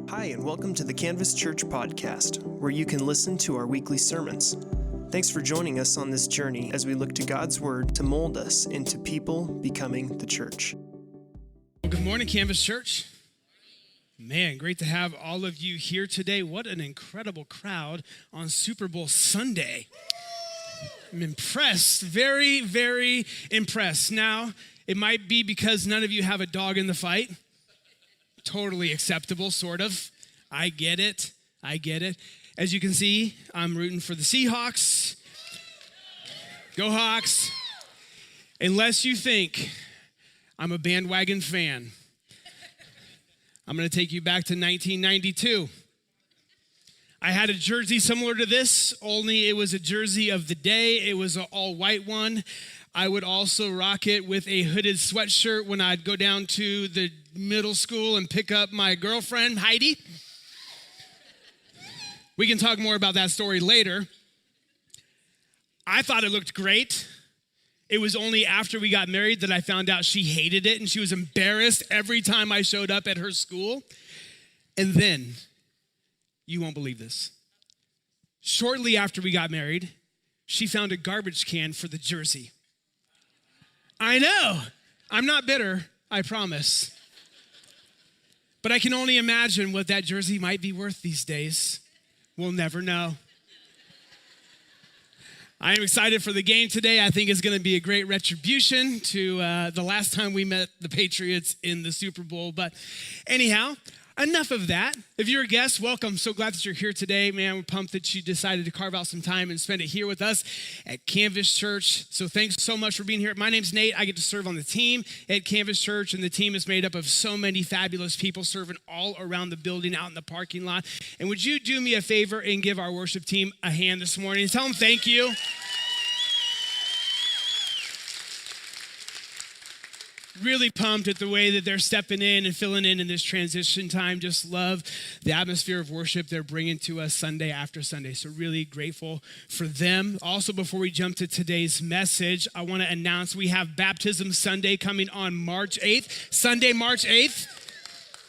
Hi, and welcome to the Canvas Church podcast, where you can listen to our weekly sermons. Thanks for joining us on this journey as we look to God's Word to mold us into people becoming the church. Well, good morning, Canvas Church. Man, great to have all of you here today. What an incredible crowd on Super Bowl Sunday. I'm impressed, very, very impressed. Now, it might be because none of you have a dog in the fight. Totally acceptable, sort of. I get it. As you can see, I'm rooting for the Seahawks. Go Hawks. Unless you think I'm a bandwagon fan, I'm going to take you back to 1992. I had a jersey similar to this, only it was a jersey of the day. It was an all-white one. I would also rock it with a hooded sweatshirt when I'd go down to the middle school and pick up my girlfriend, Heidi. We can talk more about that story later. I thought it looked great. It was only after we got married that I found out she hated it and she was embarrassed every time I showed up at her school. And then, you won't believe this, shortly after we got married, she found a garbage can for the jersey. I know. I'm not bitter, I promise. But I can only imagine what that jersey might be worth these days. We'll never know. I am excited for the game today. I think it's going to be a great retribution to the last time we met the Patriots in the Super Bowl. But anyhow, enough of that. If you're a guest, welcome. So glad that you're here today. Man, we're pumped that you decided to carve out some time and spend it here with us at Canvas Church. So thanks so much for being here. My name's Nate. I get to serve on the team at Canvas Church, and the team is made up of so many fabulous people serving all around the building, out in the parking lot. And would you do me a favor and give our worship team a hand this morning? Tell them thank you. Really pumped at the way that they're stepping in and filling in this transition time. Just love the atmosphere of worship they're bringing to us Sunday after Sunday. So really grateful for them. Also, before we jump to today's message, I want to announce we have Baptism Sunday coming on March 8th. Sunday, March 8th.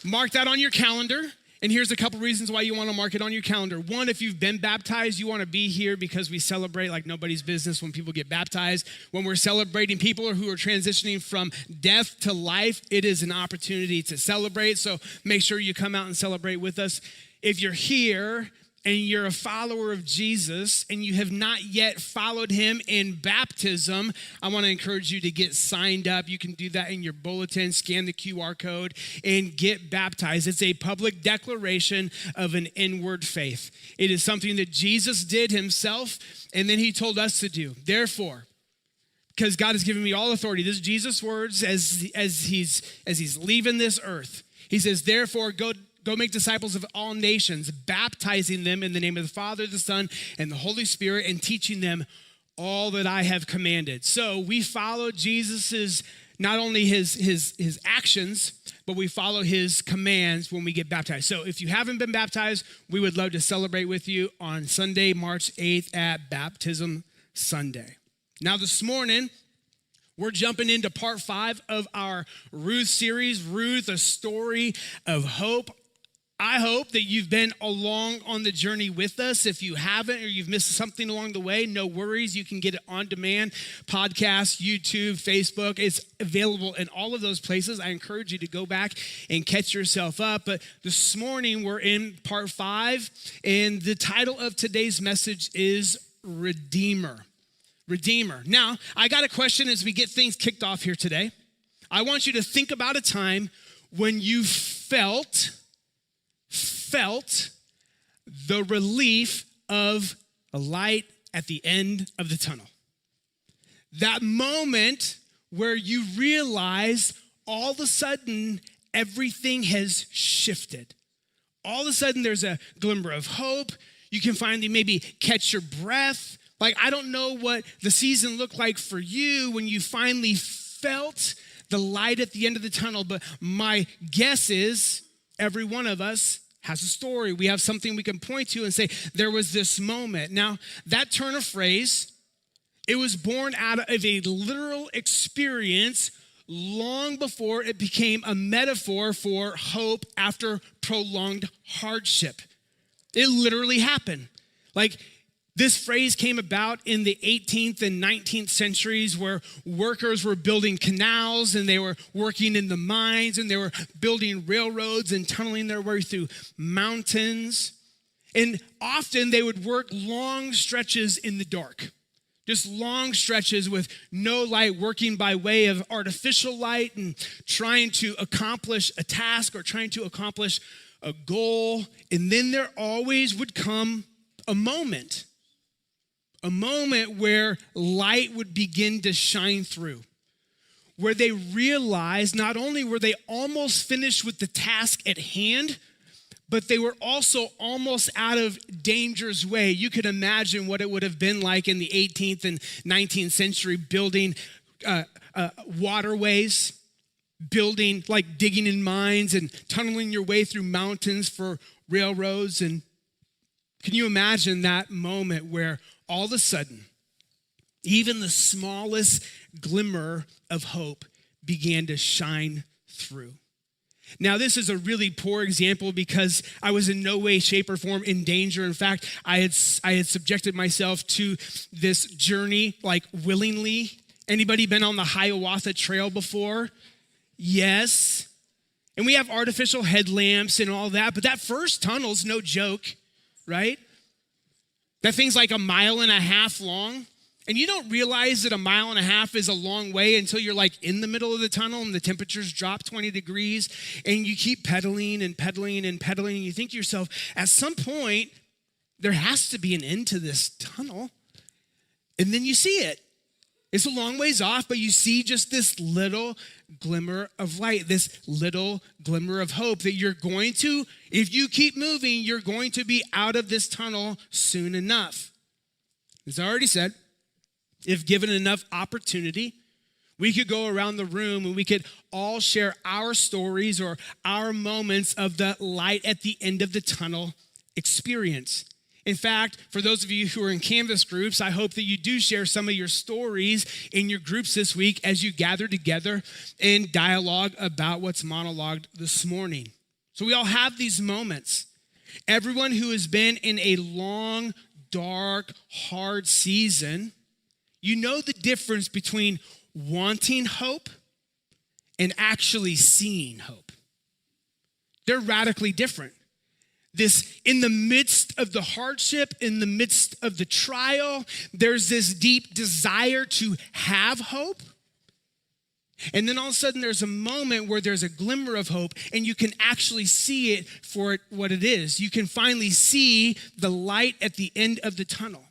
Mark that on your calendar. And here's a couple reasons why you want to mark it on your calendar. One, if you've been baptized, you want to be here because we celebrate like nobody's business when people get baptized. When we're celebrating people who are transitioning from death to life, it is an opportunity to celebrate. So make sure you come out and celebrate with us. If you're here and you're a follower of Jesus and you have not yet followed him in baptism, I want to encourage you to get signed up. You can do that in your bulletin, scan the QR code, and get baptized. It's a public declaration of an inward faith. It is something that Jesus did himself, and then he told us to do. Therefore, because God has given me all authority, this is Jesus' words as he's leaving this earth. He says, therefore, Go make disciples of all nations, baptizing them in the name of the Father, the Son, and the Holy Spirit, and teaching them all that I have commanded. So we follow Jesus's, not only his actions, but we follow his commands when we get baptized. So if you haven't been baptized, we would love to celebrate with you on Sunday, March 8th at Baptism Sunday. Now this morning, we're jumping into part 5 of our Ruth series, Ruth, a story of hope. I hope that you've been along on the journey with us. If you haven't or you've missed something along the way, no worries. You can get it on demand, podcast, YouTube, Facebook. It's available in all of those places. I encourage you to go back and catch yourself up. But this morning, we're in part 5, and the title of today's message is Redeemer. Redeemer. Now, I got a question as we get things kicked off here today. I want you to think about a time when you felt the relief of a light at the end of the tunnel. That moment where you realize all of a sudden everything has shifted. All of a sudden there's a glimmer of hope. You can finally maybe catch your breath. Like, I don't know what the season looked like for you when you finally felt the light at the end of the tunnel, but my guess is every one of us has a story. We have something we can point to and say, there was this moment. Now, that turn of phrase, it was born out of a literal experience long before it became a metaphor for hope after prolonged hardship. It literally happened. Like, this phrase came about in the 18th and 19th centuries where workers were building canals and they were working in the mines and they were building railroads and tunneling their way through mountains. And often they would work long stretches in the dark, just long stretches with no light, working by way of artificial light and trying to accomplish a task or trying to accomplish a goal. And then there always would come a moment where light would begin to shine through, where they realized not only were they almost finished with the task at hand, but they were also almost out of danger's way. You could imagine what it would have been like in the 18th and 19th century, building waterways, building, like digging in mines and tunneling your way through mountains for railroads. And can you imagine that moment where all of a sudden, even the smallest glimmer of hope began to shine through? Now, this is a really poor example because I was in no way, shape, or form in danger. In fact, I had subjected myself to this journey, like, willingly. Anybody been on the Hiawatha Trail before? Yes. And we have artificial headlamps and all that, but that first tunnel's no joke, right? That thing's like 1.5 miles long. And you don't realize that 1.5 miles is a long way until you're like in the middle of the tunnel and the temperatures drop 20 degrees and you keep pedaling and pedaling and pedaling. And you think to yourself, at some point, there has to be an end to this tunnel. And then you see it. It's a long ways off, but you see just this little glimmer of light, this little glimmer of hope that you're going to, if you keep moving, you're going to be out of this tunnel soon enough. As I already said, if given enough opportunity, we could go around the room and we could all share our stories or our moments of the light at the end of the tunnel experience. In fact, for those of you who are in Canvas groups, I hope that you do share some of your stories in your groups this week as you gather together and dialogue about what's monologued this morning. So we all have these moments. Everyone who has been in a long, dark, hard season, you know the difference between wanting hope and actually seeing hope. They're radically different. This, in the midst of the hardship, in the midst of the trial, there's this deep desire to have hope. And then all of a sudden there's a moment where there's a glimmer of hope and you can actually see it for what it is. You can finally see the light at the end of the tunnel.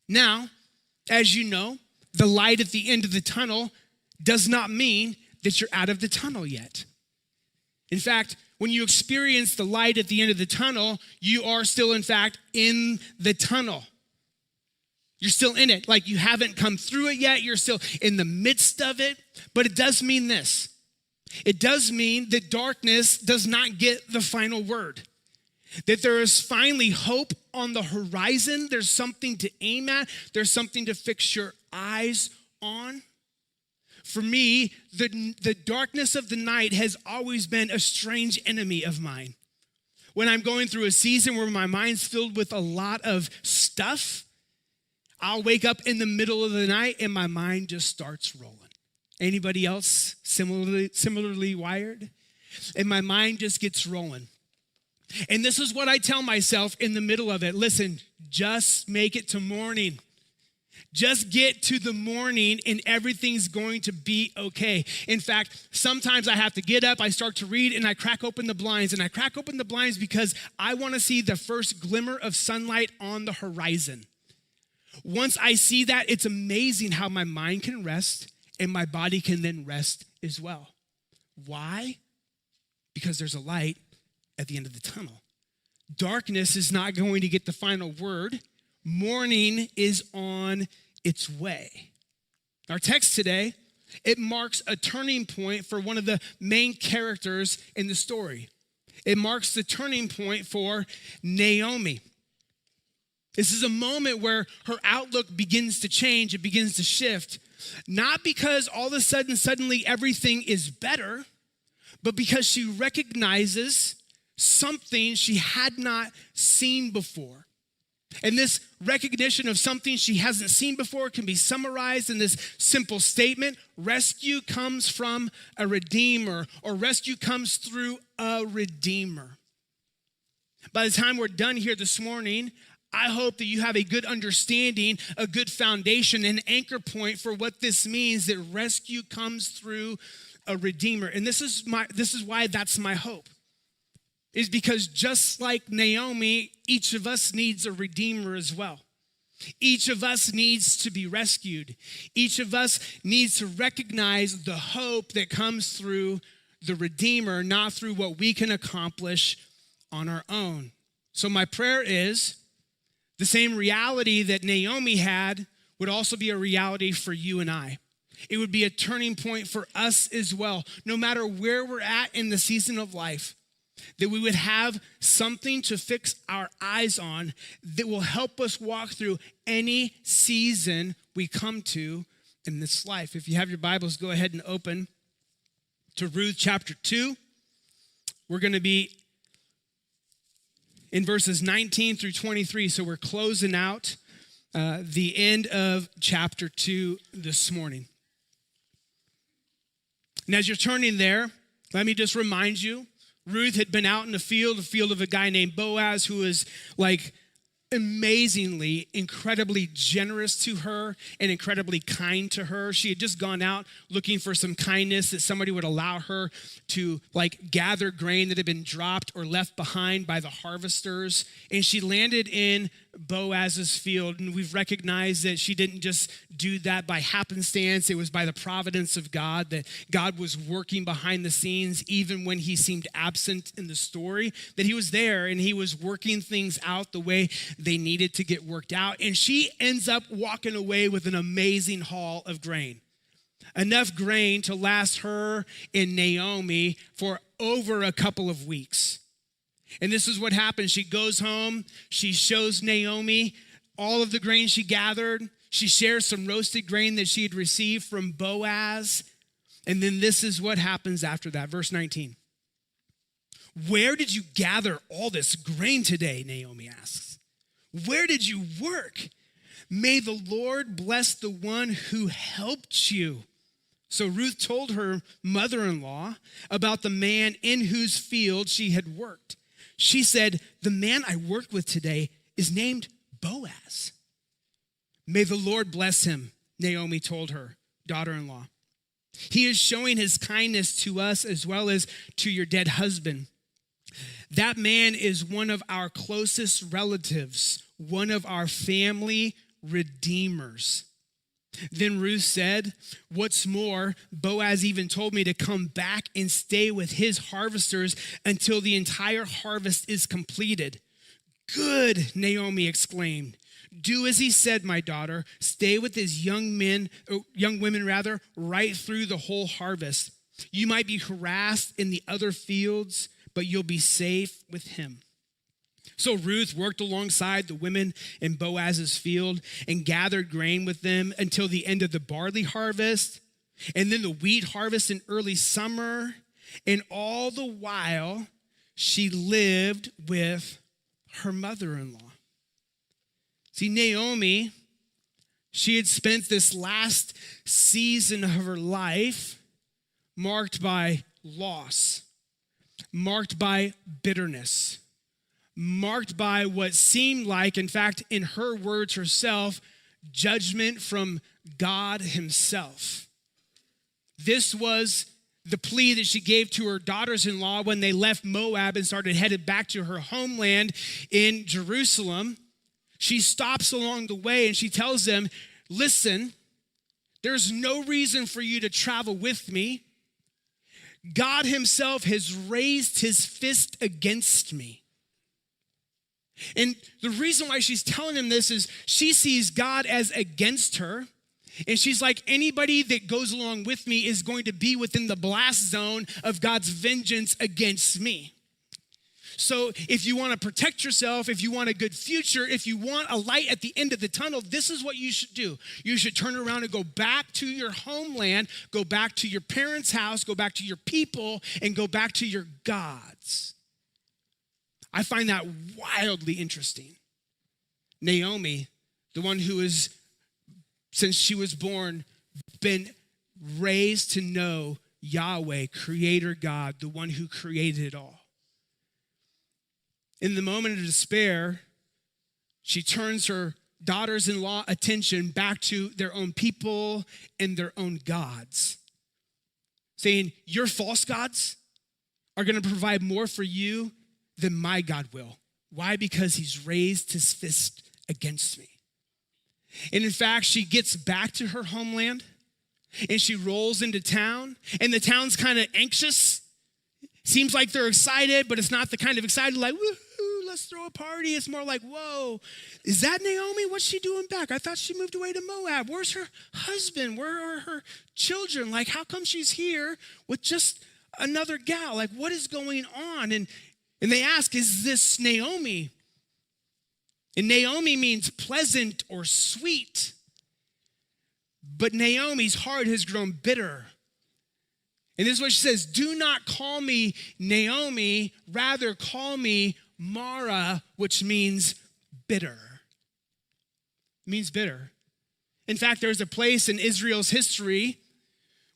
Now, as you know, the light at the end of the tunnel does not mean that you're out of the tunnel yet. In fact, when you experience the light at the end of the tunnel, you are still, in fact, in the tunnel. You're still in it. Like, you haven't come through it yet. You're still in the midst of it. But it does mean this. It does mean that darkness does not get the final word. That there is finally hope on the horizon. There's something to aim at. There's something to fix your eyes on. For me, the darkness of the night has always been a strange enemy of mine. When I'm going through a season where my mind's filled with a lot of stuff, I'll wake up in the middle of the night and my mind just starts rolling. Anybody else similarly wired? And my mind just gets rolling. And this is what I tell myself in the middle of it. Listen, just make it to morning. Just get to the morning and everything's going to be okay. In fact, sometimes I have to get up, I start to read, and I crack open the blinds. And I crack open the blinds because I want to see the first glimmer of sunlight on the horizon. Once I see that, it's amazing how my mind can rest and my body can then rest as well. Why? Because there's a light at the end of the tunnel. Darkness is not going to get the final word. Morning is on its way. Our text today, it marks a turning point for one of the main characters in the story. It marks the turning point for Naomi. This is a moment where her outlook begins to change, it begins to shift, not because all of a sudden, suddenly everything is better, but because she recognizes something she had not seen before. And this recognition of something she hasn't seen before can be summarized in this simple statement: rescue comes from a redeemer, or rescue comes through a redeemer. By the time we're done here this morning, I hope that you have a good understanding, a good foundation, an anchor point for what this means, that rescue comes through a redeemer. And this is why that's my hope. Is because just like Naomi, each of us needs a redeemer as well. Each of us needs to be rescued. Each of us needs to recognize the hope that comes through the redeemer, not through what we can accomplish on our own. So my prayer is the same reality that Naomi had would also be a reality for you and I. It would be a turning point for us as well, no matter where we're at in the season of life, that we would have something to fix our eyes on that will help us walk through any season we come to in this life. If you have your Bibles, go ahead and open to Ruth chapter 2. We're going to be in verses 19 through 23, so we're closing out the end of chapter 2 this morning. And as you're turning there, let me just remind you, Ruth had been out in the field of a guy named Boaz, who was like amazingly, incredibly generous to her and incredibly kind to her. She had just gone out looking for some kindness, that somebody would allow her to like gather grain that had been dropped or left behind by the harvesters. And she landed in Boaz's field, and we've recognized that she didn't just do that by happenstance. It was by the providence of God, that God was working behind the scenes even when he seemed absent in the story, that he was there and he was working things out the way they needed to get worked out. And she ends up walking away with an amazing haul of grain. Enough grain to last her and Naomi for over a couple of weeks. And this is what happens. She goes home. She shows Naomi all of the grain she gathered. She shares some roasted grain that she had received from Boaz. And then this is what happens after that. Verse 19. Where did you gather all this grain today? Naomi asks. Where did you work? May the Lord bless the one who helped you. So Ruth told her mother-in-law about the man in whose field she had worked. She said, the man I work with today is named Boaz. May the Lord bless him, Naomi told her daughter-in-law. He is showing his kindness to us as well as to your dead husband. That man is one of our closest relatives, one of our family redeemers. Then Ruth said, what's more, Boaz even told me to come back and stay with his harvesters until the entire harvest is completed. Good, Naomi exclaimed. Do as he said, my daughter. Stay with his young women, right through the whole harvest. You might be harassed in the other fields, but you'll be safe with him. So Ruth worked alongside the women in Boaz's field and gathered grain with them until the end of the barley harvest, and then the wheat harvest in early summer. And all the while, she lived with her mother-in-law. See, Naomi, she had spent this last season of her life marked by loss, marked by bitterness, marked by what seemed like, in fact, in her words herself, judgment from God himself. This was the plea that she gave to her daughters-in-law when they left Moab and started headed back to her homeland in Jerusalem. She stops along the way and she tells them, listen, there's no reason for you to travel with me. God himself has raised his fist against me. And the reason why she's telling him this is she sees God as against her. And she's like, anybody that goes along with me is going to be within the blast zone of God's vengeance against me. So if you want to protect yourself, if you want a good future, if you want a light at the end of the tunnel, this is what you should do. You should turn around and go back to your homeland, go back to your parents' house, go back to your people, and go back to your gods. I find that wildly interesting. Naomi, the one who is, since she was born, been raised to know Yahweh, Creator God, the one who created it all. In the moment of despair, she turns her daughters-in-law attention back to their own people and their own gods, saying, your false gods are going to provide more for you than my God will. Why? Because he's raised his fist against me. And in fact, she gets back to her homeland and she rolls into town, and the town's kind of anxious. Seems like they're excited, but it's not the kind of excited like, woohoo, let's throw a party. It's more like, whoa, is that Naomi? What's she doing back? I thought she moved away to Moab. Where's her husband? Where are her children? Like, how come she's here with just another gal? Like, what is going on? And they ask, is this Naomi? And Naomi means pleasant or sweet. But Naomi's heart has grown bitter. And this is what she says, do not call me Naomi, rather call me Mara, which means bitter. It means bitter. In fact, there's a place in Israel's history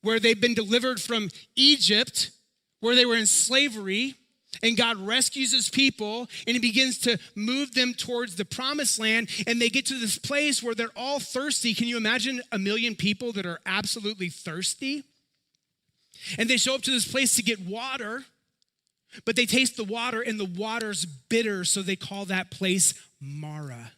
where they've been delivered from Egypt, where they were in slavery, and God rescues his people, and he begins to move them towards the promised land, and they get to this place where they're all thirsty. Can you imagine 1 million people that are absolutely thirsty? And they show up to this place to get water, but they taste the water, and the water's bitter, so they call that place Mara.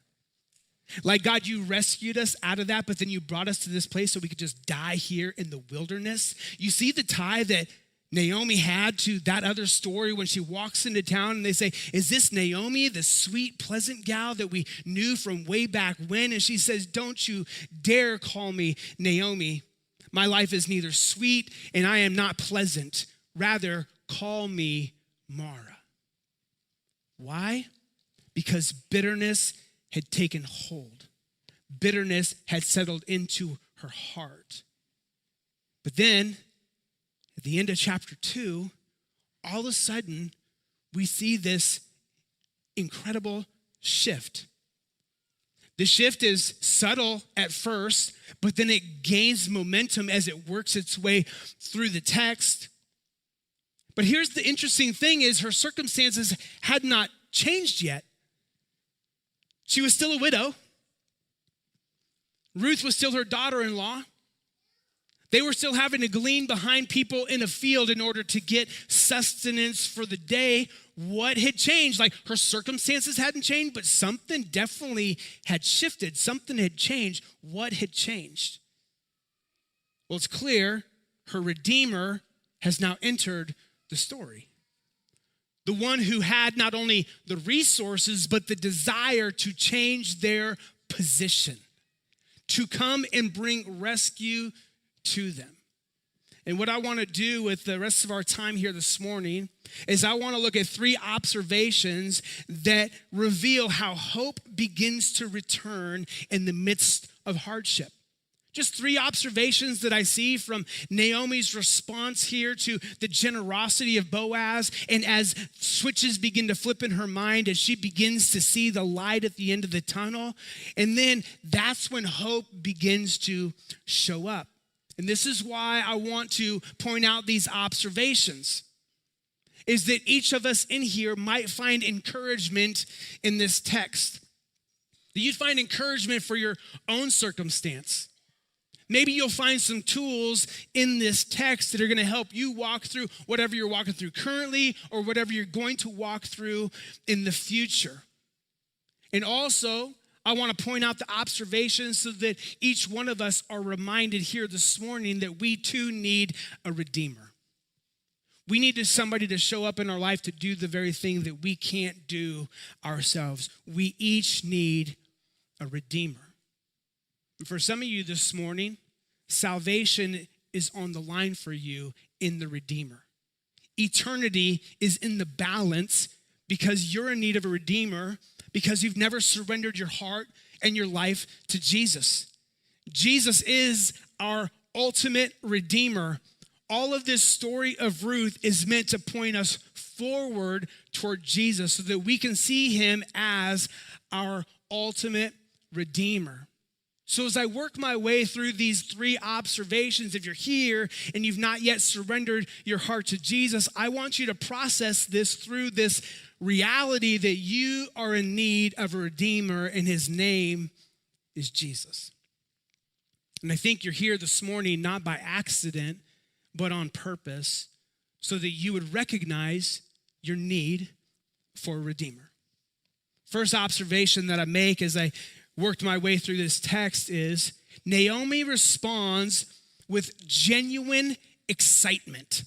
Like, God, you rescued us out of that, but then you brought us to this place so we could just die here in the wilderness. You see the tie that Naomi had to that other story when she walks into town and they say, is this Naomi, the sweet, pleasant gal that we knew from way back when? And she says, don't you dare call me Naomi. My life is neither sweet and I am not pleasant. Rather, call me Mara. Why? Because bitterness had taken hold. Bitterness had settled into her heart. But then, at the end of chapter 2, all of a sudden, we see this incredible shift. The shift is subtle at first, but then it gains momentum as it works its way through the text. But here's the interesting thing is her circumstances had not changed yet. She was still a widow. Ruth was still her daughter-in-law. They were still having to glean behind people in a field in order to get sustenance for the day. What had changed? Like, her circumstances hadn't changed, but something definitely had shifted. Something had changed. What had changed? Well, it's clear her Redeemer has now entered the story. The one who had not only the resources, but the desire to change their position, to come and bring rescue to them. And what I want to do with the rest of our time here this morning is I want to look at 3 observations that reveal how hope begins to return in the midst of hardship. Just 3 observations that I see from Naomi's response here to the generosity of Boaz, and as switches begin to flip in her mind as she begins to see the light at the end of the tunnel. And then that's when hope begins to show up. And this is why I want to point out these observations, is that each of us in here might find encouragement in this text. That you'd find encouragement for your own circumstance. Maybe you'll find some tools in this text that are going to help you walk through whatever you're walking through currently or whatever you're going to walk through in the future. And also, I want to point out the observations so that each one of us are reminded here this morning that we too need a Redeemer. We need somebody to show up in our life to do the very thing that we can't do ourselves. We each need a Redeemer. And for some of you this morning, salvation is on the line for you in the Redeemer. Eternity is in the balance because you're in need of a Redeemer, because you've never surrendered your heart and your life to Jesus. Jesus is our ultimate Redeemer. All of this story of Ruth is meant to point us forward toward Jesus so that we can see him as our ultimate Redeemer. So as I work my way through these three observations, if you're here and you've not yet surrendered your heart to Jesus, I want you to process this through this reality that you are in need of a Redeemer, and his name is Jesus. And I think you're here this morning not by accident, but on purpose, so that you would recognize your need for a Redeemer. First observation that I make as I worked my way through this text is Naomi responds with genuine excitement.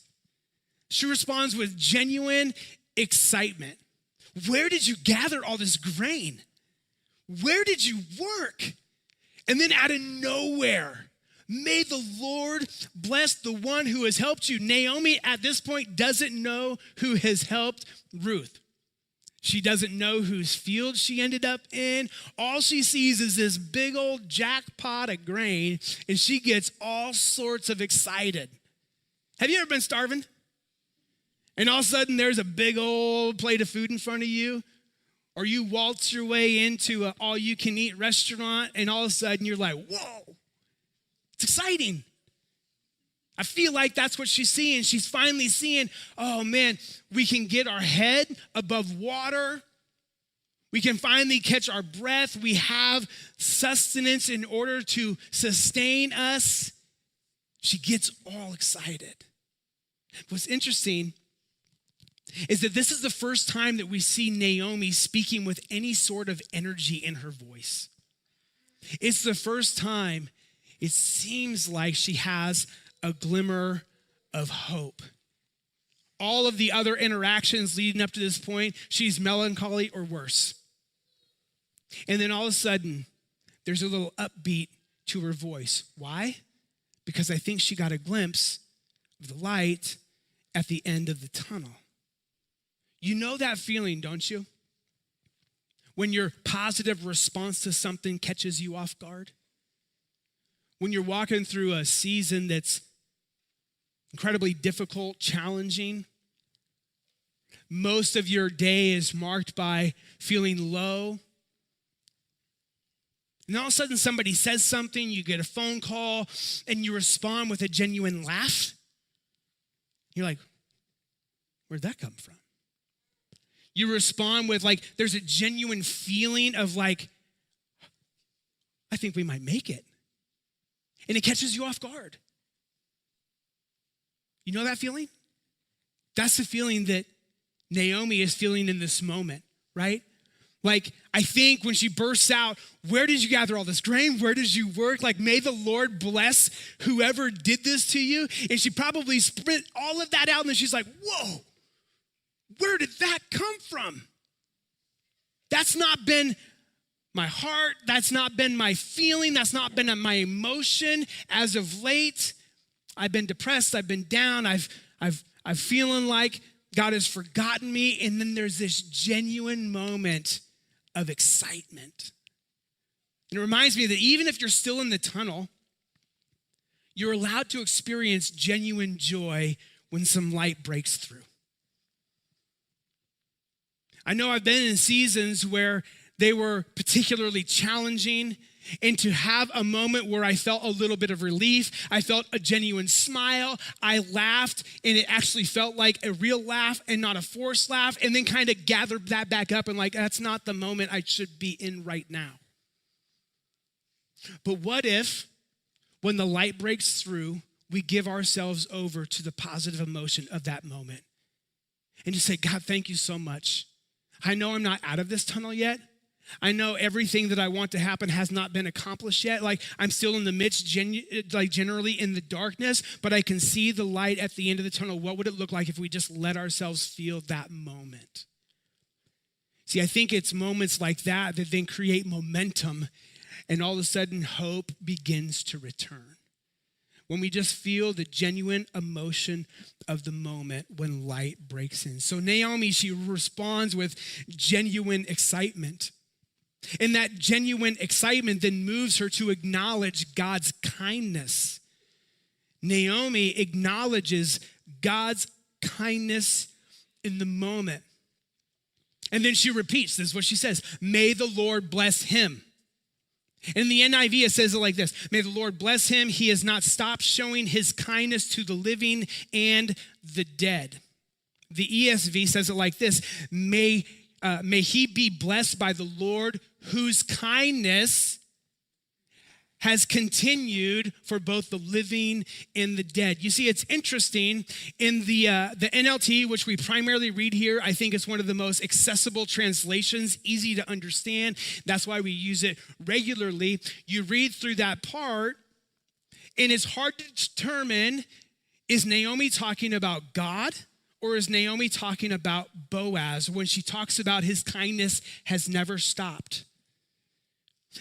She responds with genuine excitement. Where did you gather all this grain? Where did you work? And then out of nowhere, may the Lord bless the one who has helped you. Naomi at this point doesn't know who has helped Ruth. She doesn't know whose field she ended up in. All she sees is this big old jackpot of grain, and she gets all sorts of excited. Have you ever been starving? And all of a sudden, there's a big old plate of food in front of you, or you waltz your way into an all-you-can-eat restaurant, and all of a sudden, you're like, whoa, it's exciting. I feel like that's what she's seeing. She's finally seeing, oh man, we can get our head above water. We can finally catch our breath. We have sustenance in order to sustain us. She gets all excited. What's interesting is that this is the first time that we see Naomi speaking with any sort of energy in her voice. It's the first time it seems like she has a glimmer of hope. All of the other interactions leading up to this point, she's melancholy or worse. And then all of a sudden, there's a little upbeat to her voice. Why? Because I think she got a glimpse of the light at the end of the tunnel. You know that feeling, don't you? When your positive response to something catches you off guard. When you're walking through a season that's incredibly difficult, challenging. Most of your day is marked by feeling low. And all of a sudden somebody says something, you get a phone call, and you respond with a genuine laugh. You're like, where'd that come from? You respond with there's a genuine feeling of I think we might make it. And it catches you off guard. You know that feeling? That's the feeling that Naomi is feeling in this moment, right? I think when she bursts out, where did you gather all this grain? Where did you work? May the Lord bless whoever did this to you. And she probably spit all of that out, and then she's like, whoa, where did that come from? That's not been my heart. That's not been my feeling. That's not been my emotion as of late. I've been depressed. I've been down. I'm feeling like God has forgotten me. And then there's this genuine moment of excitement. And it reminds me that even if you're still in the tunnel, you're allowed to experience genuine joy when some light breaks through. I know I've been in seasons where they were particularly challenging, and to have a moment where I felt a little bit of relief, I felt a genuine smile, I laughed, and it actually felt like a real laugh and not a forced laugh, and then kind of gathered that back up and that's not the moment I should be in right now. But what if, when the light breaks through, we give ourselves over to the positive emotion of that moment and just say, God, thank you so much. I know I'm not out of this tunnel yet. I know everything that I want to happen has not been accomplished yet. I'm still in the midst, generally in the darkness, but I can see the light at the end of the tunnel. What would it look like if we just let ourselves feel that moment? See, I think it's moments like that that then create momentum, and all of a sudden hope begins to return. When we just feel the genuine emotion of the moment when light breaks in. So Naomi, she responds with genuine excitement. And that genuine excitement then moves her to acknowledge God's kindness. Naomi acknowledges God's kindness in the moment. And then she repeats, this is what she says, may the Lord bless him. In the NIV, it says it like this, may the Lord bless him. He has not stopped showing his kindness to the living and the dead. The ESV says it like this, may he be blessed by the Lord whose kindness has continued for both the living and the dead. You see, it's interesting. In the NLT, which we primarily read here, I think it's one of the most accessible translations, easy to understand. That's why we use it regularly. You read through that part, and it's hard to determine, is Naomi talking about God, or is Naomi talking about Boaz when she talks about his kindness has never stopped?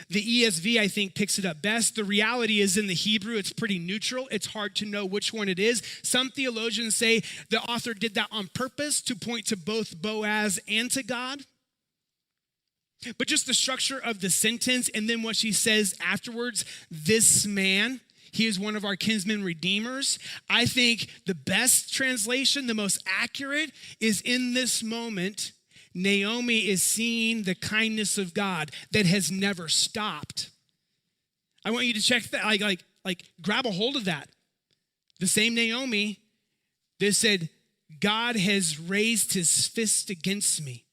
The ESV, I think, picks it up best. The reality is in the Hebrew, it's pretty neutral. It's hard to know which one it is. Some theologians say the author did that on purpose to point to both Boaz and to God. But just the structure of the sentence and then what she says afterwards, this man, he is one of our kinsman redeemers. I think the best translation, the most accurate, is in this moment, Naomi is seeing the kindness of God that has never stopped. I want you to check that, like grab a hold of that. The same Naomi that said, God has raised his fist against me.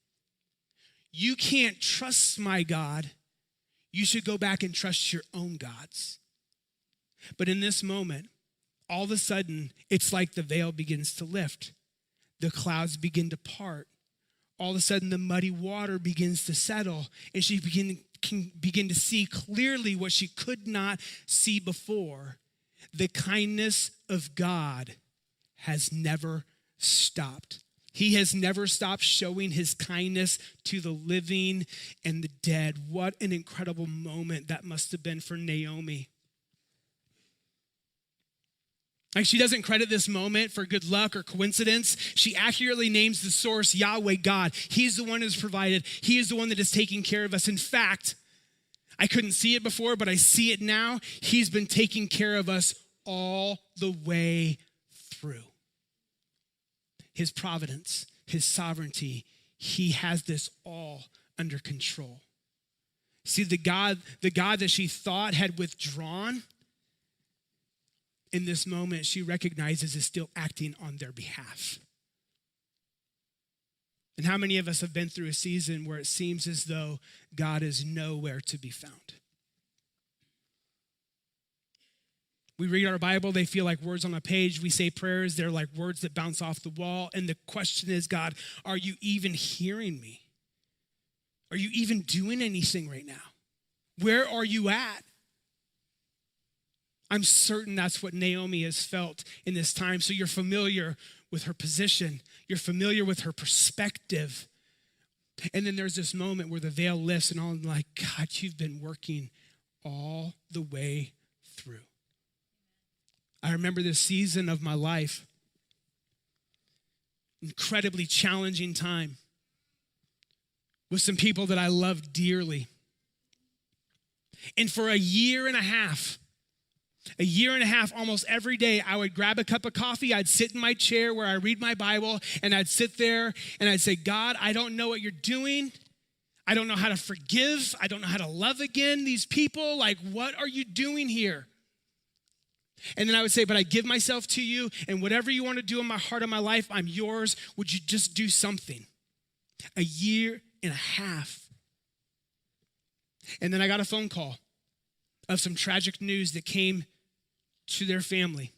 You can't trust my God. You should go back and trust your own gods. But in this moment, all of a sudden, it's like the veil begins to lift. The clouds begin to part. All of a sudden, the muddy water begins to settle, and she can begin to see clearly what she could not see before. The kindness of God has never stopped. He has never stopped showing his kindness to the living and the dead. What an incredible moment that must have been for Naomi. Like, she doesn't credit this moment for good luck or coincidence. She accurately names the source, Yahweh God. He's the one who's provided. He is the one that is taking care of us. In fact, I couldn't see it before, but I see it now. He's been taking care of us all the way through. His providence, his sovereignty, he has this all under control. See, the God that she thought had withdrawn, in this moment, she recognizes is still acting on their behalf. And how many of us have been through a season where it seems as though God is nowhere to be found? We read our Bible, they feel like words on a page. We say prayers, they're like words that bounce off the wall. And the question is, God, are you even hearing me? Are you even doing anything right now? Where are you at? I'm certain that's what Naomi has felt in this time. So you're familiar with her position. You're familiar with her perspective. And then there's this moment where the veil lifts and all I'm like, God, you've been working all the way through. I remember this season of my life, incredibly challenging time with some people that I love dearly. And for a year and a half, almost every day, I would grab a cup of coffee. I'd sit in my chair where I read my Bible, and I'd sit there and I'd say, God, I don't know what you're doing. I don't know how to forgive. I don't know how to love again these people. Like, what are you doing here? And then I would say, but I give myself to you, and whatever you want to do in my heart and my life, I'm yours. Would you just do something? A year and a half. And then I got a phone call of some tragic news that came to their family.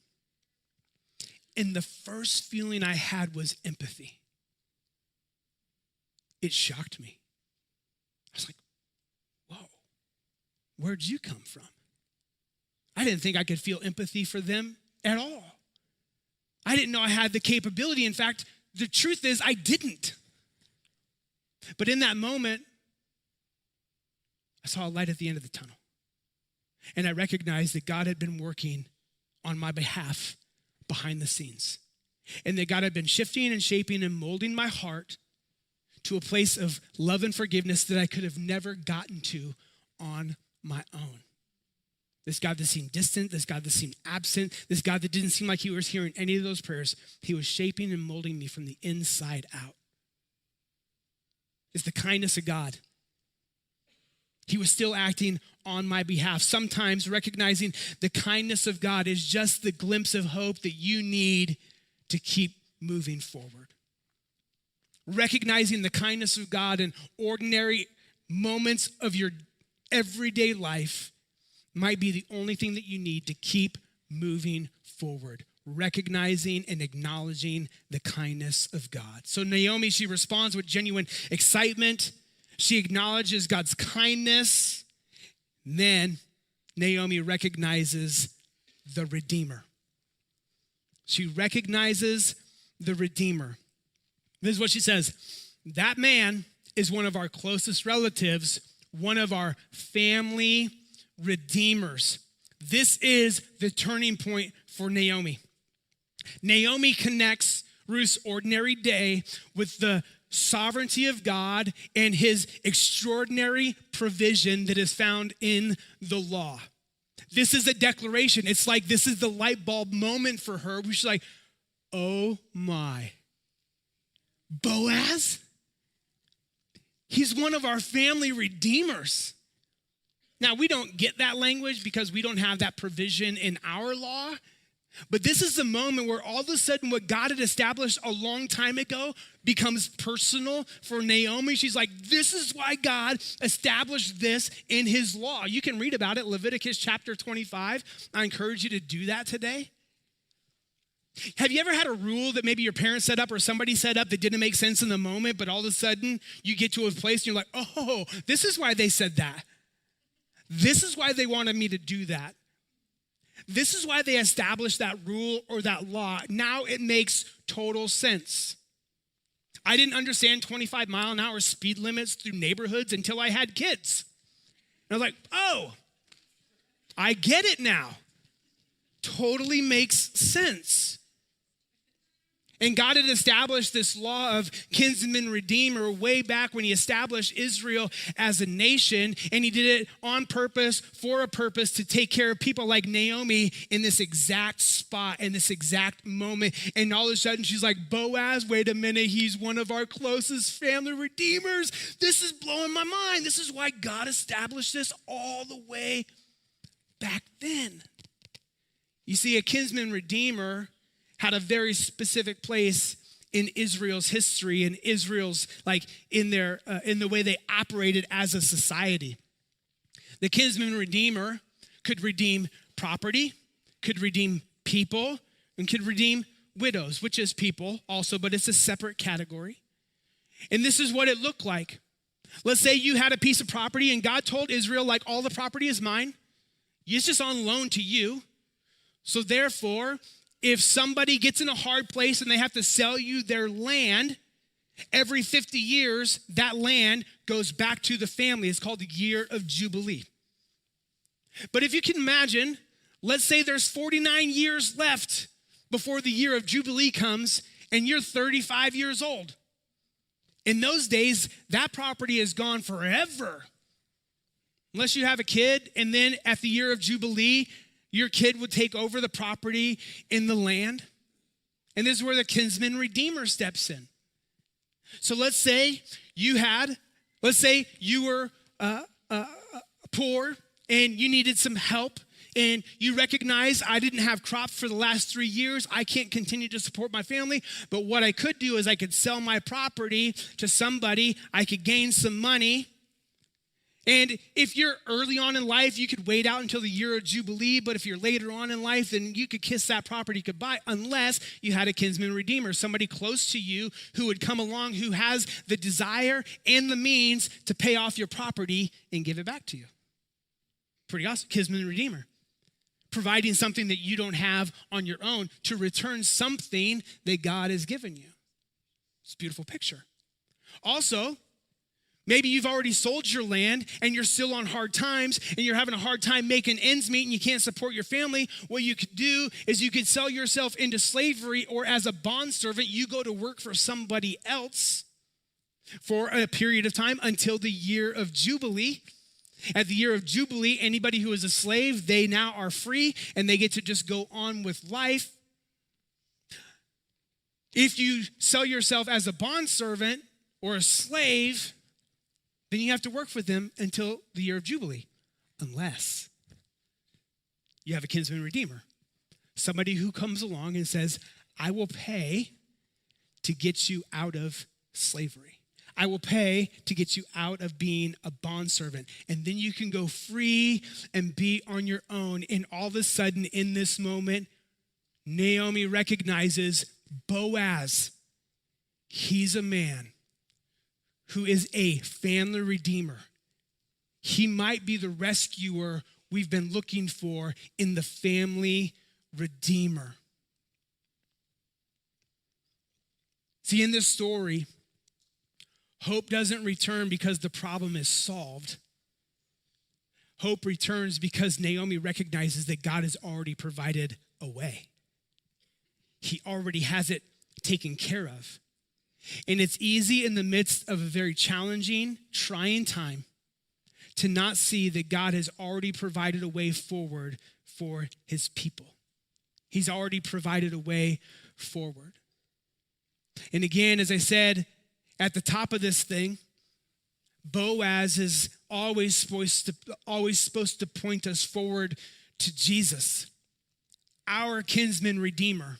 And the first feeling I had was empathy. It shocked me. I was like, whoa, where'd you come from? I didn't think I could feel empathy for them at all. I didn't know I had the capability. In fact, the truth is I didn't. But in that moment, I saw a light at the end of the tunnel. And I recognized that God had been working on my behalf behind the scenes. And that God had been shifting and shaping and molding my heart to a place of love and forgiveness that I could have never gotten to on my own. This God that seemed distant, this God that seemed absent, this God that didn't seem like he was hearing any of those prayers, he was shaping and molding me from the inside out. It's the kindness of God. He was still acting on my behalf. Sometimes recognizing the kindness of God is just the glimpse of hope that you need to keep moving forward. Recognizing the kindness of God in ordinary moments of your everyday life might be the only thing that you need to keep moving forward. Recognizing and acknowledging the kindness of God. So Naomi, she responds with genuine excitement. She acknowledges God's kindness. Then Naomi recognizes the Redeemer. She recognizes the Redeemer. This is what she says. That man is one of our closest relatives, one of our family redeemers. This is the turning point for Naomi. Naomi connects Ruth's ordinary day with the sovereignty of God and his extraordinary provision that is found in the law. This is a declaration. It's like this is the light bulb moment for her. She's like, oh my. Boaz? He's one of our family redeemers. Now, we don't get that language because we don't have that provision in our law. But this is the moment where all of a sudden what God had established a long time ago becomes personal for Naomi. She's like, this is why God established this in his law. You can read about it, Leviticus chapter 25. I encourage you to do that today. Have you ever had a rule that maybe your parents set up or somebody set up that didn't make sense in the moment, but all of a sudden you get to a place and you're like, oh, this is why they said that. This is why they wanted me to do that. This is why they established that rule or that law. Now it makes total sense. I didn't understand 25-mile-an-hour speed limits through neighborhoods until I had kids. And I was like, oh, I get it now. Totally makes sense. And God had established this law of kinsman redeemer way back when he established Israel as a nation. And he did it on purpose, for a purpose, to take care of people like Naomi in this exact spot, in this exact moment. And all of a sudden she's like, Boaz, wait a minute, he's one of our closest family redeemers. This is blowing my mind. This is why God established this all the way back then. You see, a kinsman redeemer had a very specific place in Israel's history, in Israel's, in the way they operated as a society. The kinsman redeemer could redeem property, could redeem people, and could redeem widows, which is people also, but it's a separate category. And this is what it looked like. Let's say you had a piece of property and God told Israel, like, all the property is mine. It's just on loan to you. So therefore, if somebody gets in a hard place and they have to sell you their land, every 50 years, that land goes back to the family. It's called the year of Jubilee. But if you can imagine, let's say there's 49 years left before the year of Jubilee comes and you're 35 years old. In those days, that property is gone forever. Unless you have a kid, and then at the year of Jubilee, your kid would take over the property in the land. And this is where the kinsman redeemer steps in. So let's say you were poor and you needed some help, and you recognize I didn't have crops for the last 3 years. I can't continue to support my family. But what I could do is I could sell my property to somebody. I could gain some money. And if you're early on in life, you could wait out until the year of Jubilee. But if you're later on in life, then you could kiss that property goodbye, unless you had a kinsman redeemer, somebody close to you who would come along, who has the desire and the means to pay off your property and give it back to you. Pretty awesome. Kinsman redeemer. Providing something that you don't have on your own to return something that God has given you. It's a beautiful picture. Also, maybe you've already sold your land and you're still on hard times and you're having a hard time making ends meet and you can't support your family. What you could do is you could sell yourself into slavery, or as a bondservant, you go to work for somebody else for a period of time until the year of Jubilee. At the year of Jubilee, anybody who is a slave, they now are free and they get to just go on with life. If you sell yourself as a bondservant or a slave, then you have to work for them until the year of Jubilee, unless you have a kinsman redeemer, somebody who comes along and says, I will pay to get you out of slavery. I will pay to get you out of being a bondservant. And then you can go free and be on your own. And all of a sudden, in this moment, Naomi recognizes Boaz. He's a man who is a family redeemer. He might be the rescuer we've been looking for in the family redeemer. See, in this story, hope doesn't return because the problem is solved. Hope returns because Naomi recognizes that God has already provided a way. He already has it taken care of. And it's easy in the midst of a very challenging, trying time to not see that God has already provided a way forward for his people. He's already provided a way forward. And again, as I said, at the top of this thing, Boaz is always supposed to point us forward to Jesus, our kinsman redeemer,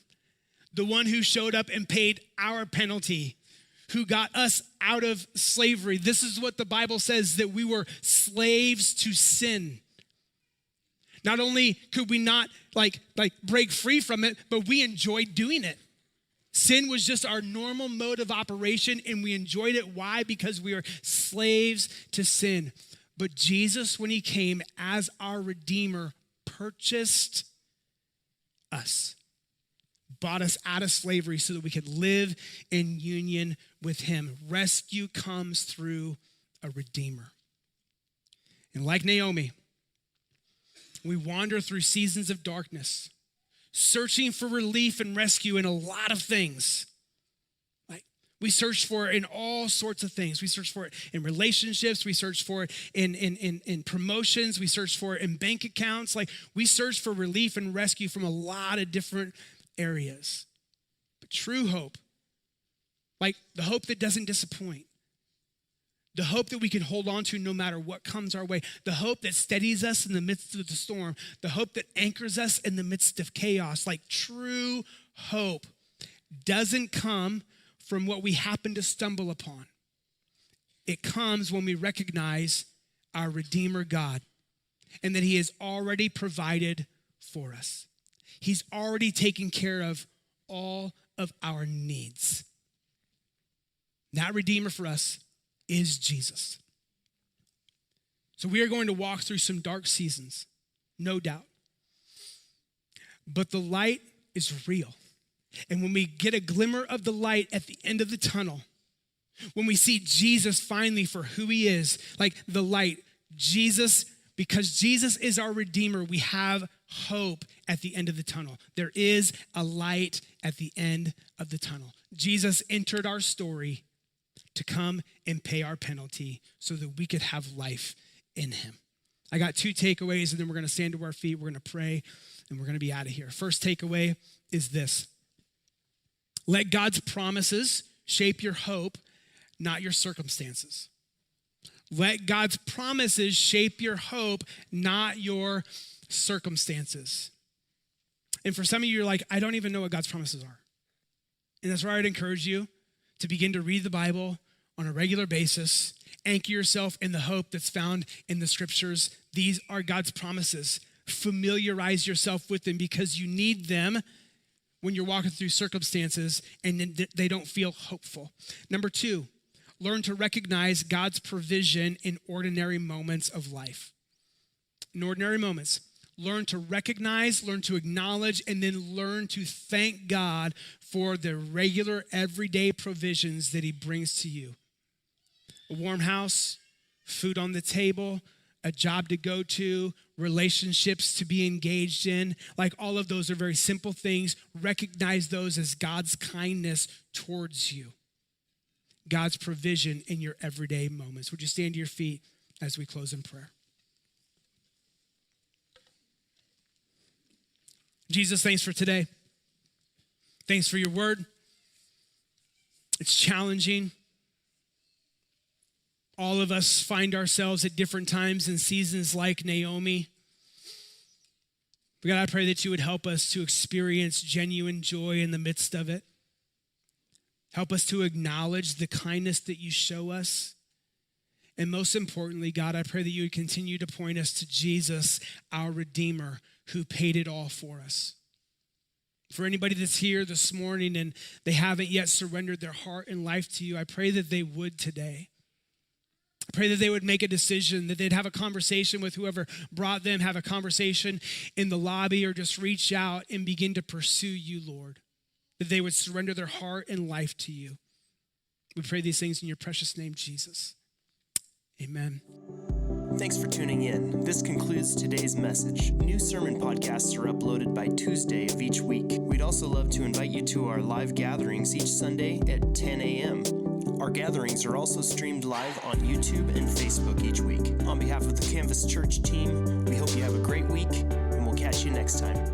the one who showed up and paid our penalty, who got us out of slavery. This is what the Bible says, that we were slaves to sin. Not only could we not like break free from it, but we enjoyed doing it. Sin was just our normal mode of operation, and we enjoyed it. Why? Because we were slaves to sin. But Jesus, when he came as our Redeemer, purchased us, bought us out of slavery so that we could live in union with him. Rescue comes through a Redeemer. And like Naomi, we wander through seasons of darkness, searching for relief and rescue in a lot of things. Like we search for it in all sorts of things. We search for it in relationships. We search for it in promotions. We search for it in bank accounts. Like we search for relief and rescue from a lot of different areas. But true hope, like the hope that doesn't disappoint, the hope that we can hold on to no matter what comes our way, the hope that steadies us in the midst of the storm, the hope that anchors us in the midst of chaos. Like true hope doesn't come from what we happen to stumble upon. It comes when we recognize our Redeemer God and that he has already provided for us. He's already taken care of all of our needs. That Redeemer for us is Jesus. So we are going to walk through some dark seasons, no doubt. But the light is real. And when we get a glimmer of the light at the end of the tunnel, when we see Jesus finally for who he is, like the light, Jesus, because Jesus is our Redeemer, we have hope at the end of the tunnel. There is a light at the end of the tunnel. Jesus entered our story to come and pay our penalty so that we could have life in him. I got two takeaways, and then we're going to stand to our feet, we're going to pray, and we're going to be out of here. First takeaway is this: let God's promises shape your hope, not your circumstances. Let God's promises shape your hope, not your circumstances. And for some of you, you're like, I don't even know what God's promises are. And that's why I'd encourage you to begin to read the Bible on a regular basis, anchor yourself in the hope that's found in the scriptures. These are God's promises. Familiarize yourself with them because you need them when you're walking through circumstances and they don't feel hopeful. Number two, learn to recognize God's provision in ordinary moments of life. In ordinary moments, learn to recognize, learn to acknowledge, and then learn to thank God for the regular, everyday provisions that he brings to you. A warm house, food on the table, a job to go to, relationships to be engaged in. Like all of those are very simple things. Recognize those as God's kindness towards you. God's provision in your everyday moments. Would you stand to your feet as we close in prayer? Jesus, thanks for today. Thanks for your word. It's challenging. All of us find ourselves at different times and seasons like Naomi. But God, I pray that you would help us to experience genuine joy in the midst of it. Help us to acknowledge the kindness that you show us. And most importantly, God, I pray that you would continue to point us to Jesus, our Redeemer, who paid it all for us. For anybody that's here this morning and they haven't yet surrendered their heart and life to you, I pray that they would today. I pray that they would make a decision, that they'd have a conversation with whoever brought them, have a conversation in the lobby, or just reach out and begin to pursue you, Lord. That they would surrender their heart and life to you. We pray these things in your precious name, Jesus. Amen. Thanks for tuning in. This concludes today's message. New sermon podcasts are uploaded by Tuesday of each week. We'd also love to invite you to our live gatherings each Sunday at 10 a.m. Our gatherings are also streamed live on YouTube and Facebook each week. On behalf of the Canvas Church team, we hope you have a great week, and we'll catch you next time.